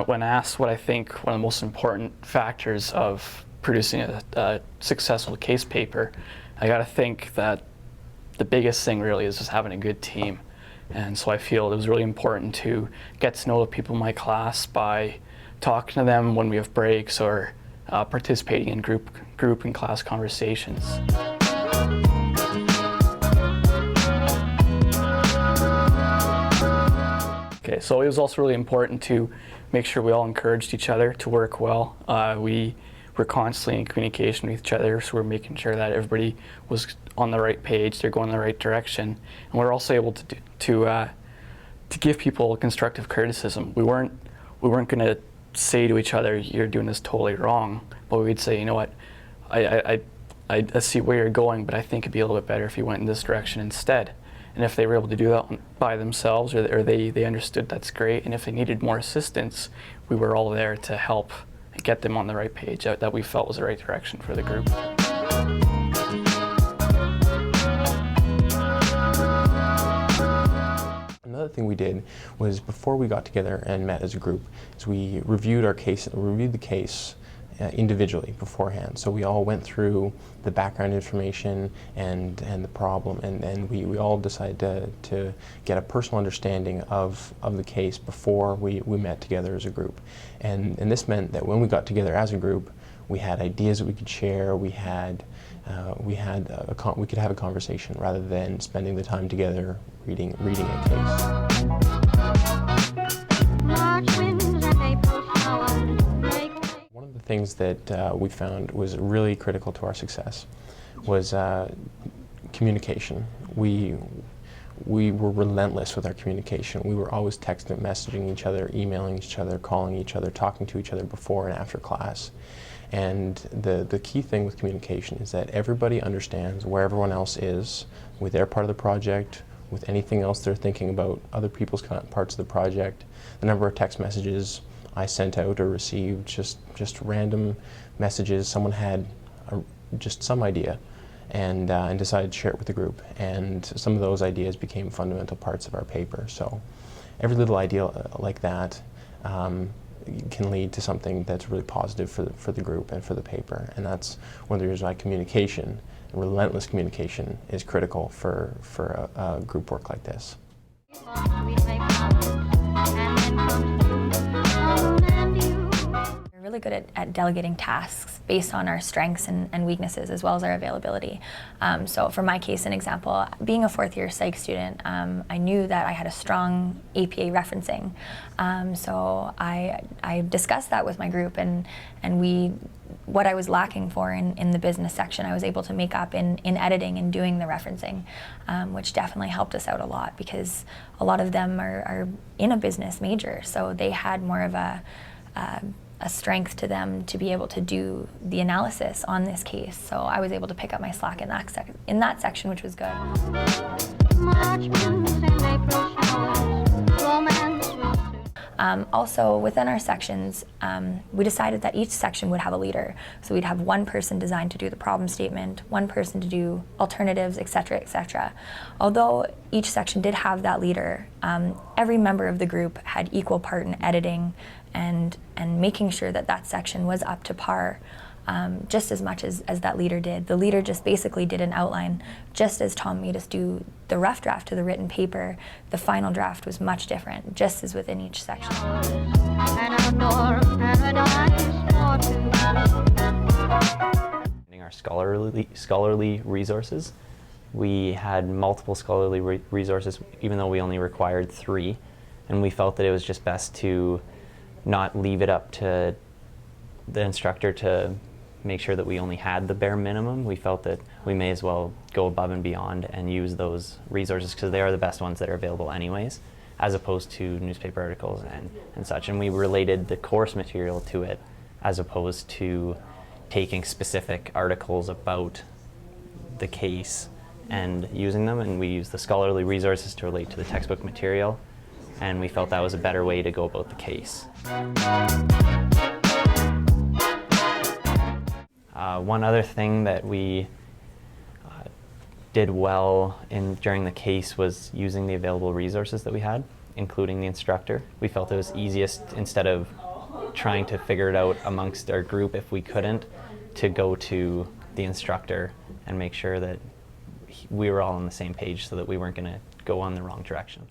When asked what I think one of the most important factors of producing a successful case paper, I got to think that the biggest thing really is just having a good team. And so I feel it was really important to get to know the people in my class by talking to them when we have breaks or participating in group and class conversations. Okay, so it was also really important to make sure we all encouraged each other to work well. We were constantly in communication with each other, so we're making sure that everybody was on the right page, they're going in the right direction. And we're also able to give people constructive criticism. We weren't going to say to each other, "You're doing this totally wrong," but we'd say, "You know what, I see where you're going, but I think it'd be a little bit better if you went in this direction instead." And if they were able to do that by themselves, or they understood, that's great. And if they needed more assistance, we were all there to help get them on the right page that we felt was the right direction for the group. Another thing we did was, before we got together and met as a group, is we reviewed the case individually beforehand. So we all went through the background information and the problem, and we all decided to get a personal understanding of the case before we met together as a group. And this meant that when we got together as a group, we had ideas that we could share. We could have a conversation rather than spending the time together reading a case. One of the things that we found was really critical to our success was communication. We were relentless with our communication. We were always texting, messaging each other, emailing each other, calling each other, talking to each other before and after class. And the key thing with communication is that everybody understands where everyone else is with their part of the project, with anything else they're thinking about, other people's parts of the project. The number of text messages I sent out or received, just random messages. Someone had just some idea and decided to share it with the group. And some of those ideas became fundamental parts of our paper. So every little idea like that can lead to something that's really positive for the group and for the paper. And that's one of the reasons why communication, relentless communication, is critical for a group work like this. We're really good at delegating tasks based on our strengths and weaknesses, as well as our availability. So for my case, an example, being a fourth-year psych student, I knew that I had a strong APA referencing. So I discussed that with my group, and what I was lacking for in the business section, I was able to make up in editing and doing the referencing, which definitely helped us out a lot, because a lot of them are in a business major, so they had more of a strength to them to be able to do the analysis on this case. So I was able to pick up my slack in that section, which was good. Also, within our sections, we decided that each section would have a leader. So we'd have one person designed to do the problem statement, one person to do alternatives, etc., etc. Although each section did have that leader, every member of the group had equal part in editing and making sure that that section was up to par, just as much as that leader did. The leader just basically did an outline. Just as Tom made us do the rough draft to the written paper, the final draft was much different, just as within each section. Our scholarly resources, We had multiple scholarly resources, even though we only required 3, and we felt that it was just best to not leave it up to the instructor to make sure that we only had the bare minimum. We felt that we may as well go above and beyond and use those resources because they are the best ones that are available anyways, as opposed to newspaper articles and such. And we related the course material to it as opposed to taking specific articles about the case and using them. And we used the scholarly resources to relate to the textbook material, and we felt that was a better way to go about the case. One other thing that we did well during the case was using the available resources that we had, including the instructor. We felt it was easiest, instead of trying to figure it out amongst our group if we couldn't, to go to the instructor and make sure that we were all on the same page so that we weren't going to go on the wrong direction.